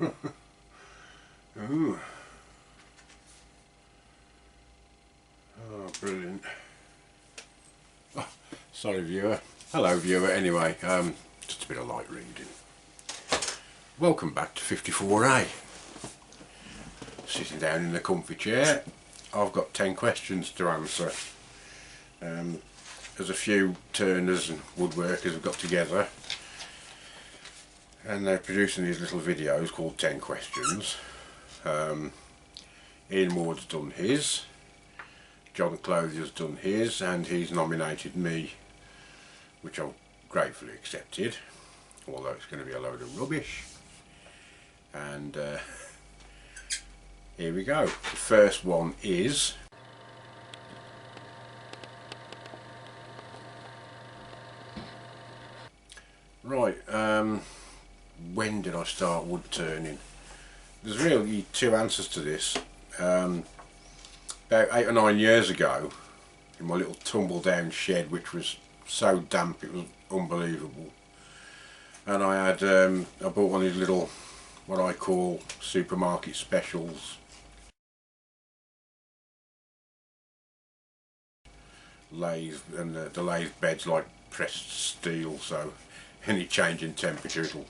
Ooh. Oh, brilliant. Oh, sorry viewer. Hello viewer anyway, just a bit of light reading. Welcome back to 54A. Sitting down in the comfy chair. I've got 10 questions to answer. There's a few turners and woodworkers have got together and they're producing these little videos called 10 questions. Ian Ward's done his, John Clothier's done his, and he's nominated me, which I've gratefully accepted, although it's going to be a load of rubbish. And here we go. The first one is right. When did I start wood turning? There's really two answers to this. About 8 or 9 years ago, in my little tumble down shed, which was so damp it was unbelievable, and I had I bought one of these little, what I call supermarket specials, lathe, and the lathe bed's like pressed steel, so any change in temperature it'll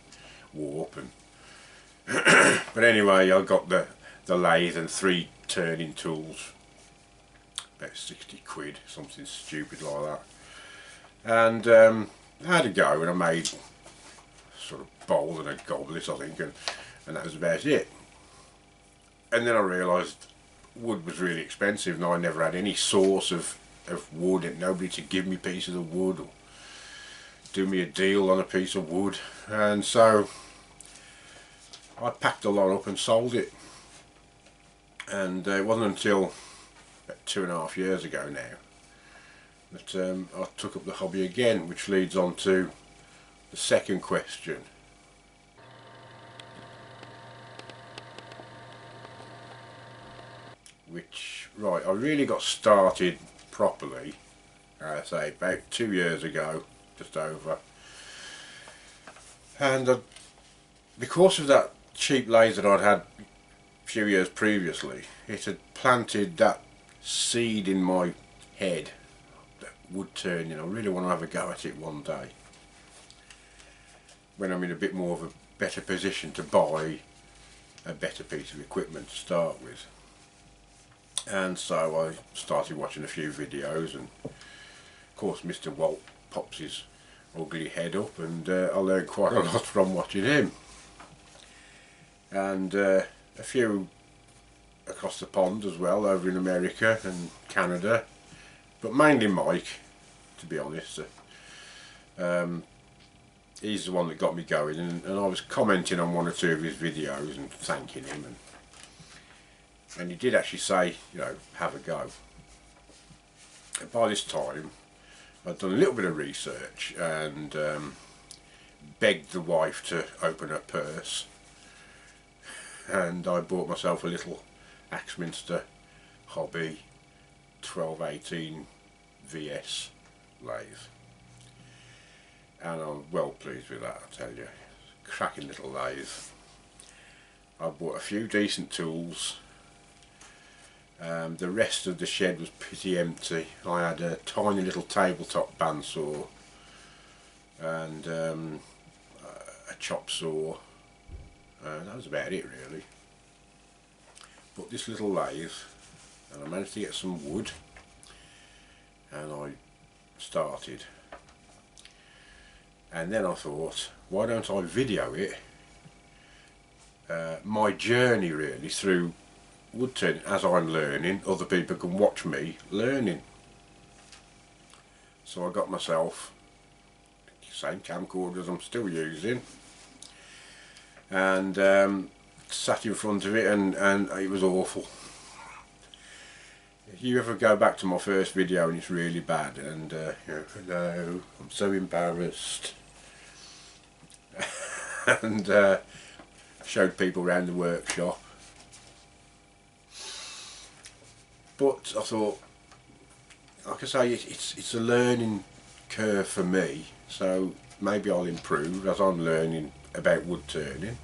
warp. And but anyway, I got the lathe and 3 turning tools, about 60 quid, something stupid like that. And I had a go and I made sort of bowl and a goblet, I think, and that was about it. And then I realised wood was really expensive and I never had any source of wood, and nobody to give me pieces of wood or do me a deal on a piece of wood. And so I packed a lot up and sold it. And it wasn't until about 2.5 years ago now that I took up the hobby again, which leads on to the second question. Right, I really got started properly, say about 2 years ago, just over. And because of that cheap lathe that I'd had a few years previously, it had planted that seed in my head, that wood turning. I really want to have a go at it one day when I'm in a bit more of a better position to buy a better piece of equipment to start with. And so I started watching a few videos, and of course Mr. Walt pops his ugly head up, and I learned quite a lot from watching him. And a few across the pond as well, over in America and Canada, but mainly Mike, to be honest. He's the one that got me going, and I was commenting on 1 or 2 of his videos and thanking him, and he did actually say, you know, have a go. And by this time I'd done a little bit of research and begged the wife to open her purse, and I bought myself a little Axminster Hobby 1218 VS lathe, and I'm well pleased with that, I tell you. Cracking little lathe. I bought a few decent tools. The rest of the shed was pretty empty. I had a tiny little tabletop bandsaw and a chop saw. That was about it really. But this little lathe, and I managed to get some wood, and I started. And then I thought, why don't I video it? My journey really through wood turning. As I'm learning, other people can watch me learning. So I got myself the same camcorder as I'm still using, and sat in front of it, and it was awful. If you ever go back to my first video and it's really bad, and you know, hello, I'm so embarrassed, and showed people around the workshop. But I thought, like I say, it's a learning curve for me, so maybe I'll improve as I'm learning about wood turning.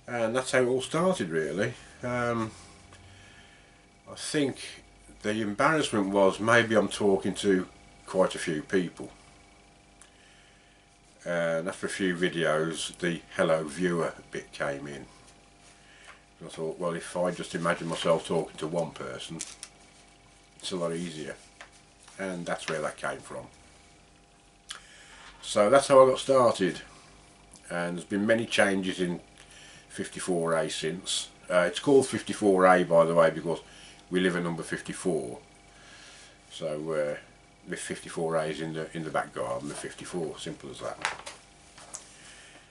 And that's how it all started, really. I think the embarrassment was maybe I'm talking to quite a few people, and after a few videos the hello viewer bit came in. I thought, well, if I just imagine myself talking to one person, it's a lot easier, and that's where that came from. So that's how I got started, and there's been many changes in 54A since. It's called 54A, by the way, because we live at number 54. So with 54A's in the back garden, the 54, simple as that.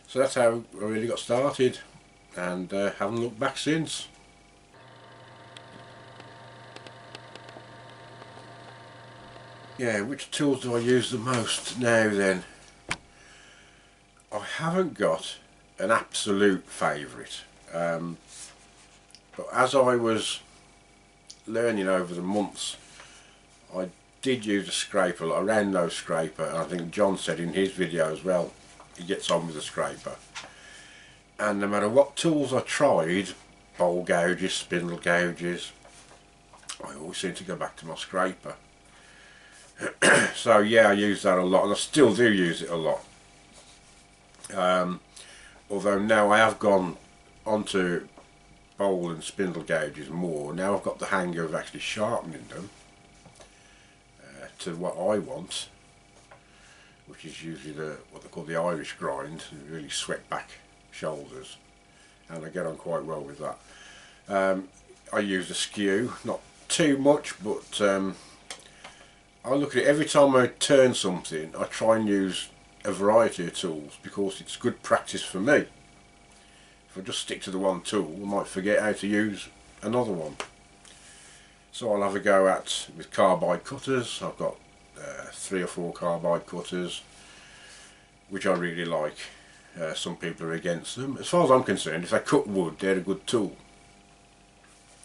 So that's how I really got started, and haven't looked back since. Yeah, which tools do I use the most now then? I haven't got an absolute favourite, but as I was learning over the months, I did use a scraper, a round nose scraper, and I think John said in his video as well, he gets on with a scraper. And no matter what tools I tried, bowl gouges, spindle gouges, I always seem to go back to my scraper. So yeah, I use that a lot, and I still do use it a lot. Although now I have gone onto bowl and spindle gouges more. Now I've got the hang of actually sharpening them to what I want, which is usually what they call the Irish grind, really swept back shoulders, and I get on quite well with that. I use a skew, not too much, but I look at it every time I turn something. I try and use a variety of tools because it's good practice for me. If I just stick to the one tool, I might forget how to use another one. So I'll have a go with carbide cutters. I've got 3 or 4 carbide cutters, which I really like. Some people are against them. As far as I'm concerned, if they cut wood, they're a good tool,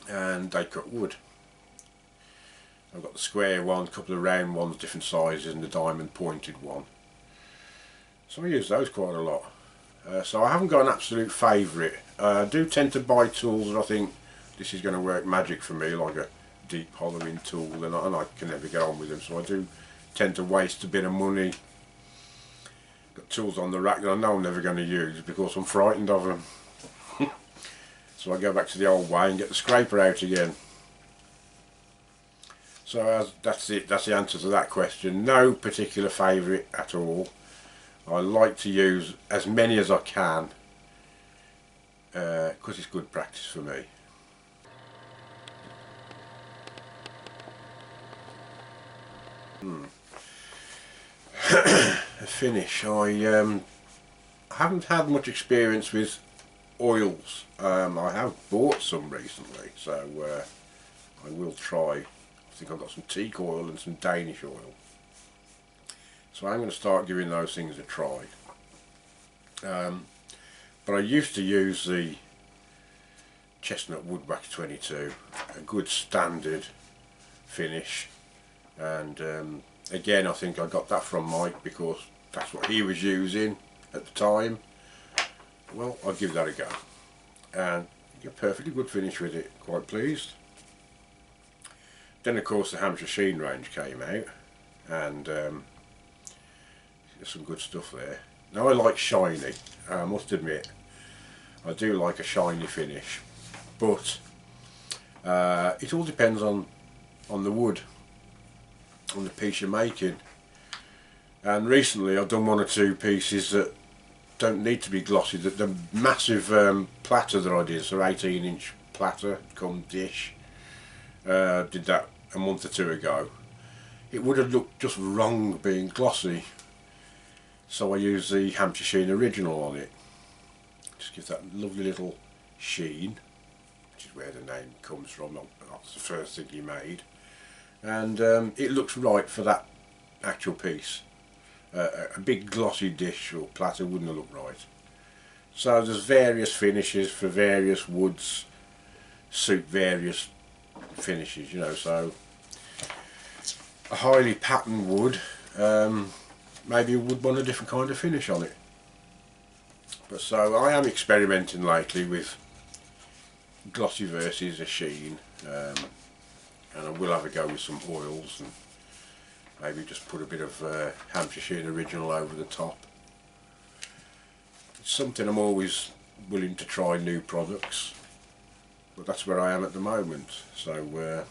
and they cut wood. I've got the square one, a couple of round ones, different sizes, and the diamond pointed one. So I use those quite a lot. So I haven't got an absolute favourite. I do tend to buy tools that I think this is going to work magic for me, like a deep hollowing tool, and I can never get on with them. So I do tend to waste a bit of money. Got tools on the rack that I know I'm never going to use because I'm frightened of them. So I go back to the old way and get the scraper out again. So that's it. That's the answer to that question. No particular favourite at all. I like to use as many as I can because it's good practice for me. A finish. I haven't had much experience with oils. I have bought some recently, so I will try. I think I've got some teak oil and some Danish oil. So I'm going to start giving those things a try. But I used to use the Chestnut Wood Wax 22, a good standard finish, and again I think I got that from Mike because that's what he was using at the time. Well, I'll give that a go, and get a perfectly good finish with it, quite pleased. Then of course the Hampshire Sheen range came out, and there's some good stuff there. Now I like shiny, I must admit. I do like a shiny finish, but it all depends on the wood, on the piece you're making. And recently I've done 1 or 2 pieces that don't need to be glossy. The massive platter that I did, so 18-inch platter come dish, did that a month or 2 ago. It would have looked just wrong being glossy. So I use the Hampshire Sheen original on it. Just gives that lovely little sheen, which is where the name comes from, not the first thing he made. And it looks right for that actual piece. A big glossy dish or platter wouldn't look right. So there's various finishes for various woods, suit various finishes, you know. So a highly patterned wood, maybe you would want a different kind of finish on it. But so I am experimenting lately with glossy versus a sheen, and I will have a go with some oils and maybe just put a bit of Hampshire Sheen Original over the top. It's something I'm always willing to try, new products, but that's where I am at the moment. So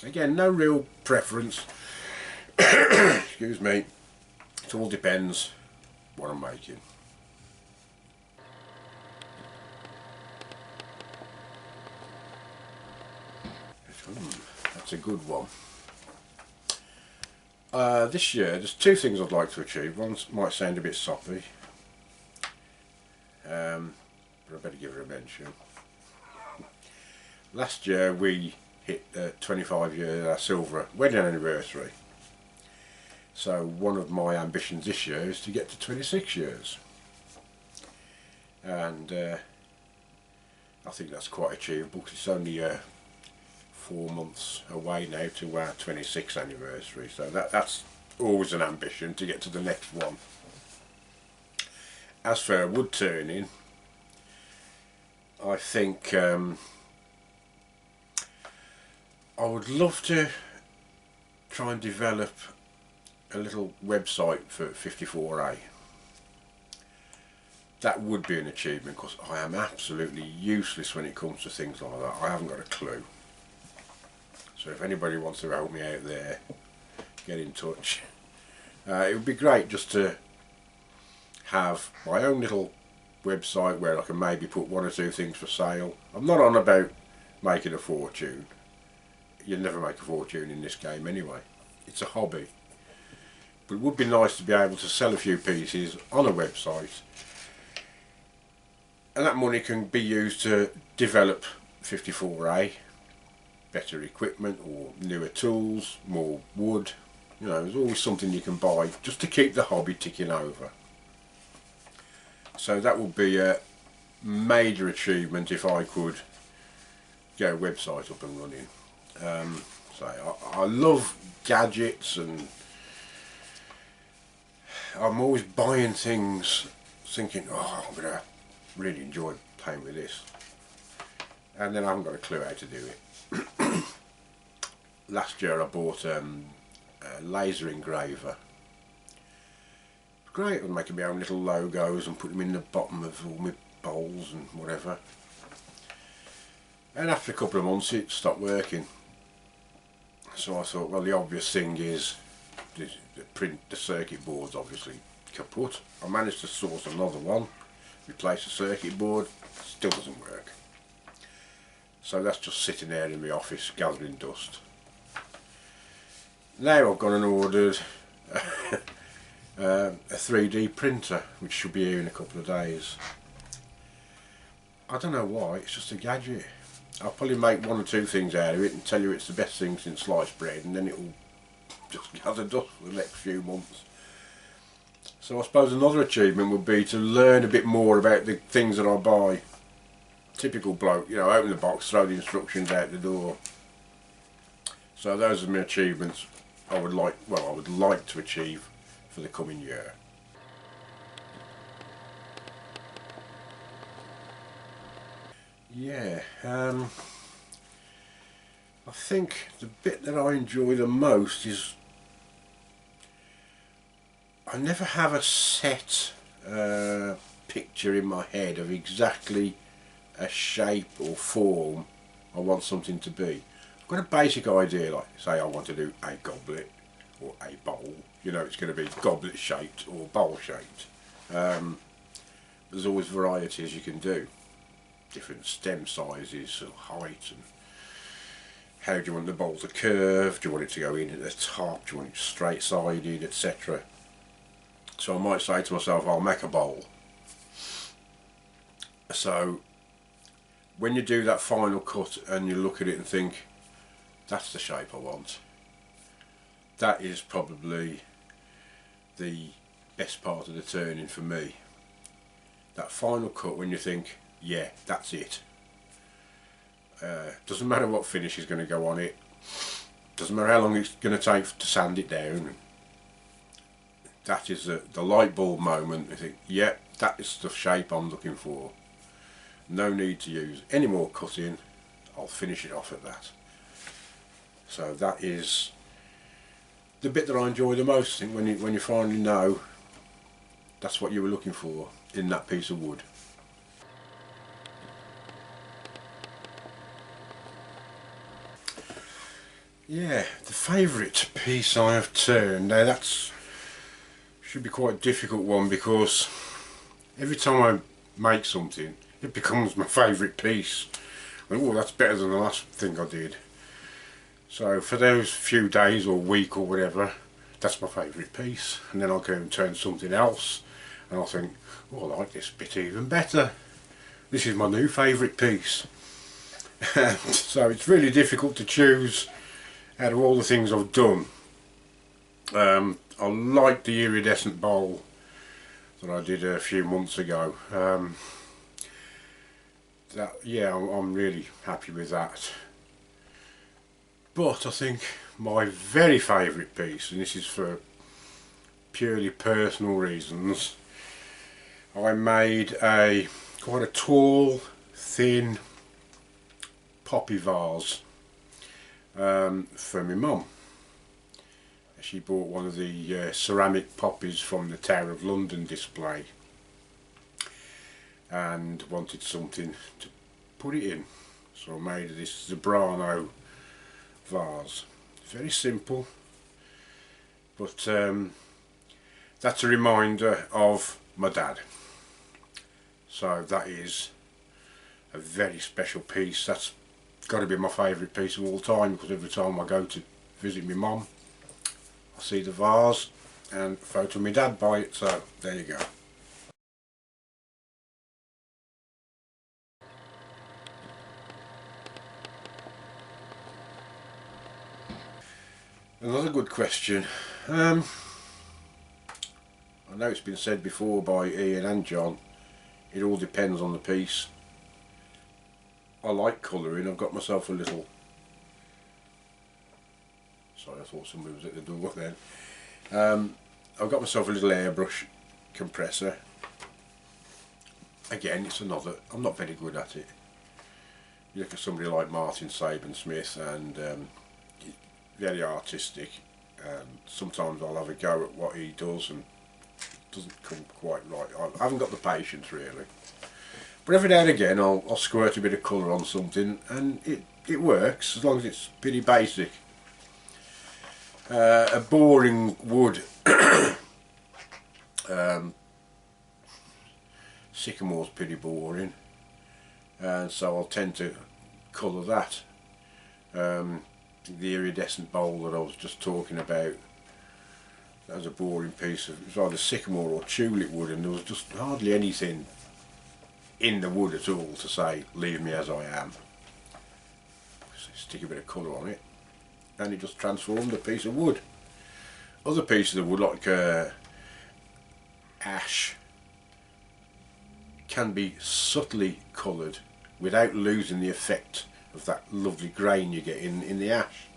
again, no real preference. Excuse me. It all depends what I'm making. That's a good one. This year there's two things I'd like to achieve. One might sound a bit soppy, but I better give her a mention. Last year we hit 25 years our silver wedding anniversary. So one of my ambitions this year is to get to 26 years. And I think that's quite achievable because it's only 4 months away now to our 26th anniversary. So that's always an ambition, to get to the next one. As for wood turning, I think I would love to try and develop a little website for 54A. That would be an achievement because I am absolutely useless when it comes to things like that. I haven't got a clue. So if anybody wants to help me out there, get in touch. It would be great just to have my own little website where I can maybe put one or two things for sale. I'm not on about making a fortune. You'll never make a fortune in this game anyway. It's a hobby. But it would be nice to be able to sell a few pieces on a website, and that money can be used to develop 54A, better equipment or newer tools, more wood. You know, there's always something you can buy just to keep the hobby ticking over. So that would be a major achievement if I could get a website up and running. So I love gadgets, and I'm always buying things thinking, oh, I'm going to really enjoy playing with this, and then I haven't got a clue how to do it. Last year I bought a laser engraver. Great, I'm making my own little logos and put them in the bottom of all my bowls and whatever. And after a couple of months it stopped working. So I thought, well, the obvious thing is the circuit board's obviously kaput. I managed to source another one, replace the circuit board, still doesn't work. So that's just sitting there in my office gathering dust. Now I've gone and ordered a 3D printer, which should be here in a couple of days. I don't know why, it's just a gadget. I'll probably make one or two things out of it and tell you it's the best thing since sliced bread, and then it'll just gather dust for the next few months. So I suppose another achievement would be to learn a bit more about the things that I buy. Typical bloke, you know, open the box, throw the instructions out the door. So those are my achievements I would like to achieve for the coming year. Yeah, I think the bit that I enjoy the most is I never have a set picture in my head of exactly a shape or form I want something to be. I've got a basic idea, like say I want to do a goblet or a bowl. You know, it's going to be goblet shaped or bowl shaped. There's always varieties you can do. Different stem sizes and height, and how do you want the bowl to curve, do you want it to go in at the top, do you want it straight sided, etc. So I might say to myself, I'll make a bowl. So when you do that final cut and you look at it and think, that's the shape I want, that is probably the best part of the turning for me. That final cut when you think, yeah, that's it. Doesn't matter what finish is going to go on it, doesn't matter how long it's going to take to sand it down. that is the light bulb moment. You think, yep, that is the shape I'm looking for. No need to use any more cutting. I'll finish it off at that. So that is the bit that I enjoy the most. I think when you finally know that's what you were looking for in that piece of wood. Yeah, the favourite piece I have turned. Now that's should be quite a difficult one, because every time I make something it becomes my favourite piece. Oh, that's better than the last thing I did. So for those few days or week or whatever, that's my favourite piece, and then I'll go and turn something else and I'll think, oh, I like this bit even better. This is my new favourite piece. So it's really difficult to choose out of all the things I've done. I like the iridescent bowl that I did a few months ago. Yeah, I'm really happy with that. But I think my very favourite piece, and this is for purely personal reasons, I made quite a tall, thin poppy vase for my mum. She bought one of the ceramic poppies from the Tower of London display and wanted something to put it in, so I made this Barrow vase. Very simple, but that's a reminder of my dad. So that is a very special piece. That's got to be my favourite piece of all time, because every time I go to visit my mum I see the vase and a photo of my dad by it, so there you go. Another good question. I know it's been said before by Ian and John, it all depends on the piece. I like colouring. I've got myself a little... Sorry, I thought somebody was at the door then. I've got myself a little airbrush compressor. Again, it's another... I'm not very good at it. You look at somebody like Martin Saban-Smith and very artistic, and sometimes I'll have a go at what he does and it doesn't come quite right. I haven't got the patience really, but every now and again I'll squirt a bit of colour on something and it works, as long as it's pretty basic. A boring wood sycamore's pretty boring, and so I'll tend to colour that. The iridescent bowl that I was just talking about, that was a boring piece of, it was either sycamore or tulip wood, and there was just hardly anything in the wood at all to say leave me as I am. So stick a bit of colour on it and it just transformed a piece of wood. Other pieces of wood, like ash, can be subtly coloured without losing the effect of that lovely grain you get in the ash.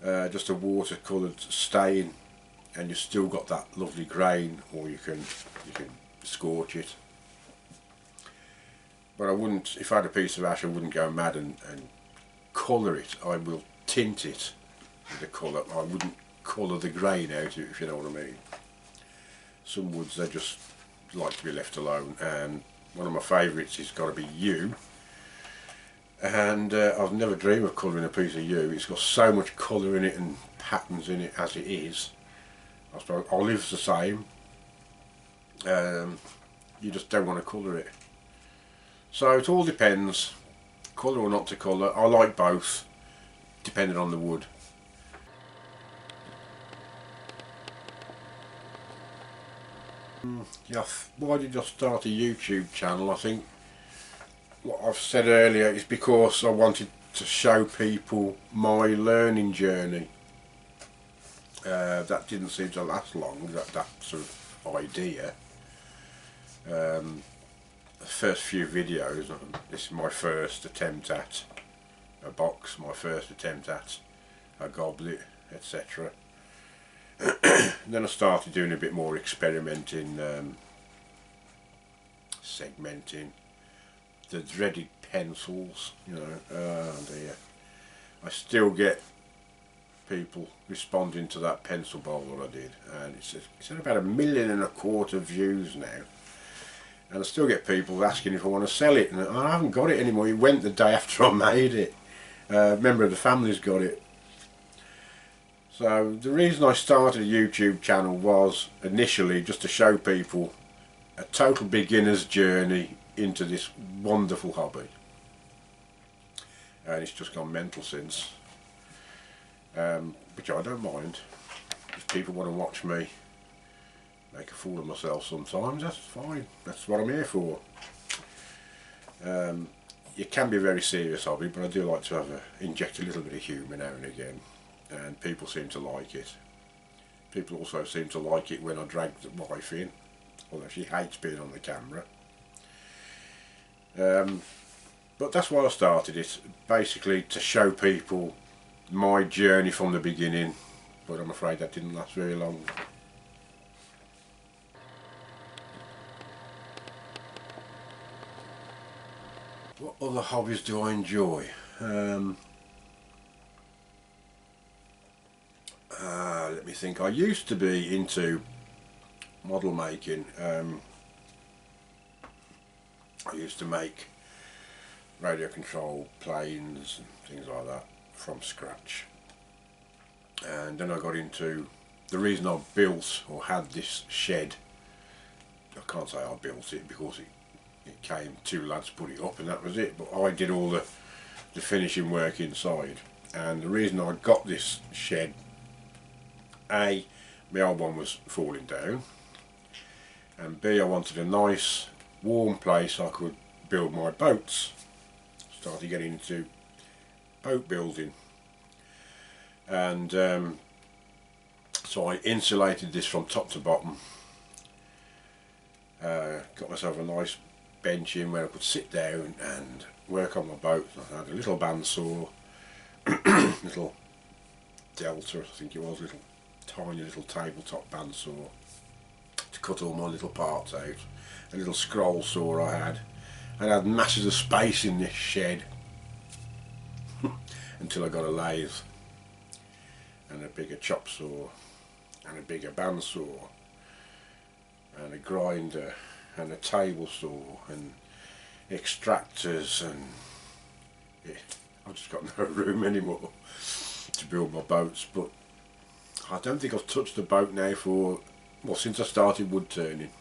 Just a watercoloured stain and you've still got that lovely grain, or you can scorch it. But I wouldn't, if I had a piece of ash, I wouldn't go mad and colour it. I will tint it with the colour. I wouldn't colour the grain out of it, if you know what I mean. Some woods, they just like to be left alone, and one of my favourites has got to be yew. And I've never dreamed of colouring a piece of yew. It's got so much colour in it and patterns in it as it is. I suppose olive's the same. You just don't want to colour it. So it all depends, colour or not to colour. I like both, depending on the wood. Yeah, why did I start a YouTube channel? I think what I've said earlier is because I wanted to show people my learning journey. That didn't seem to last long, that sort of idea. The first few videos, this is my first attempt at a box, my first attempt at a goblet, etc. Then I started doing a bit more experimenting, segmenting, the dreaded pencils, you know. Oh dear, I still get people responding to that pencil bowl that I did, and it's at about 1.25 million views now, and I still get people asking if I want to sell it, and I haven't got it anymore. It went the day after I made it. A member of the family's got it. So the reason I started a YouTube channel was initially just to show people a total beginner's journey into this wonderful hobby, and it's just gone mental since, which I don't mind. If people want to watch me make a fool of myself sometimes, that's fine, that's what I'm here for. It can be a very serious hobby, but I do like to inject a little bit of humour now and again, and people seem to like it. People also seem to like it when I drag the wife in, although she hates being on the camera. But that's why I started it, basically to show people my journey from the beginning, but I'm afraid that didn't last very long. What other hobbies do I enjoy? Let me think. I used to be into model making. I used to make radio control planes and things like that from scratch, and then I got into, the reason I built or had this shed, I can't say I built it because it came, 2 lads put it up and that was it, but I did all the finishing work inside. And the reason I got this shed, A, my old one was falling down, and B, I wanted a nice warm place I could build my boats. Started getting into boat building, and so I insulated this from top to bottom, got myself a nice bench in where I could sit down and work on my boat. I had a little bandsaw, little Delta I think it was, little tiny little tabletop bandsaw to cut all my little parts out, a little scroll saw I had, and I had masses of space in this shed until I got a lathe and a bigger chop saw and a bigger bandsaw and a grinder and a table saw and extractors, and I've just got no room anymore to build my boats. But I don't think I've touched a boat now for, well, since I started wood turning.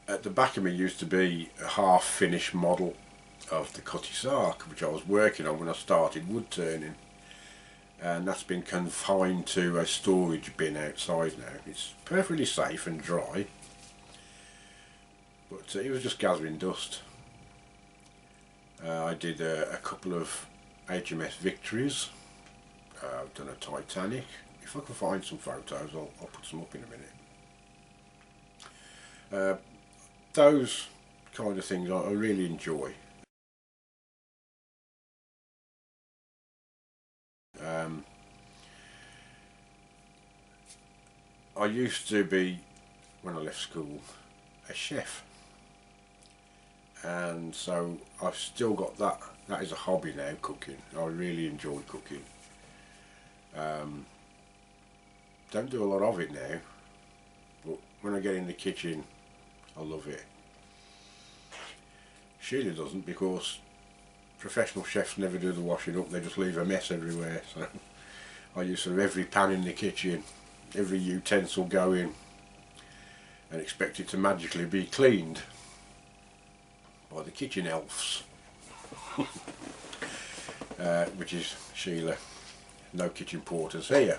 At the back of me used to be a half finished model of the Cutty Sark, which I was working on when I started wood turning, and that's been confined to a storage bin outside now. It's perfectly safe and dry, but it was just gathering dust. I did a couple of HMS Victories. I've done a Titanic. If I can find some photos, I'll put some up in a minute. Those kind of things I really enjoy. I used to be, when I left school, a chef, and so I've still got that. That is a hobby now, cooking. I really enjoy cooking. Don't do a lot of it now, but when I get in the kitchen I love it. Sheila doesn't, because professional chefs never do the washing up, they just leave a mess everywhere. So I use sort of every pan in the kitchen, every utensil going, and expect it to magically be cleaned by the kitchen elves. Which is Sheila. No kitchen porters here.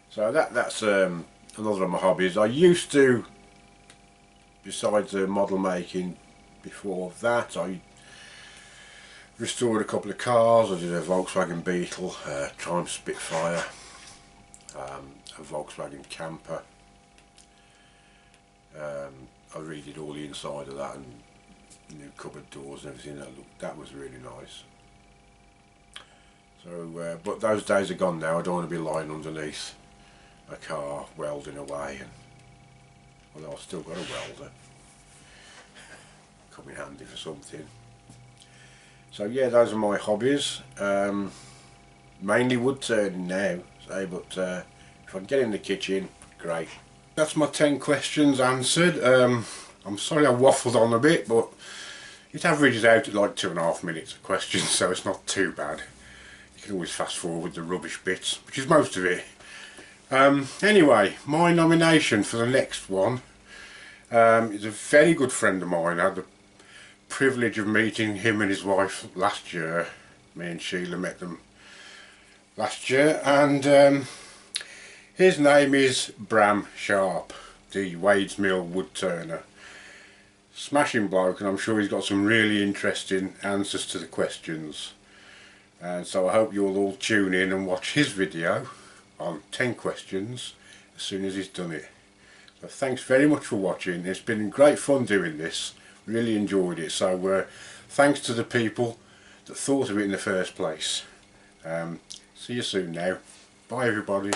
So that's another of my hobbies. I used to, besides the model making, before that I restored a couple of cars. I did a Volkswagen Beetle, a Triumph Spitfire, a Volkswagen Camper. I redid all the inside of that and new cupboard doors and everything. That was really nice. So, but those days are gone now. I don't want to be lying underneath a car welding away, and although I've still got a welder, come in handy for something. So yeah, those are my hobbies. Mainly wood turning now, so, but if I can get in the kitchen, great. That's my 10 questions answered. I'm sorry I waffled on a bit, but it averages out at like 2.5 minutes a question, so it's not too bad. You can always fast forward the rubbish bits, which is most of it. Anyway, my nomination for the next one is a very good friend of mine. I had the privilege of meeting him and his wife last year. Me and Sheila met them last year, and his name is Bram Sharp, the Wades Mill wood turner. Smashing bloke, and I'm sure he's got some really interesting answers to the questions. And so I hope you'll all tune in and watch his video on 10 questions as soon as he's done it. So thanks very much for watching. It's been great fun doing this. Really enjoyed it. So thanks to the people that thought of it in the first place. See you soon now. Bye everybody.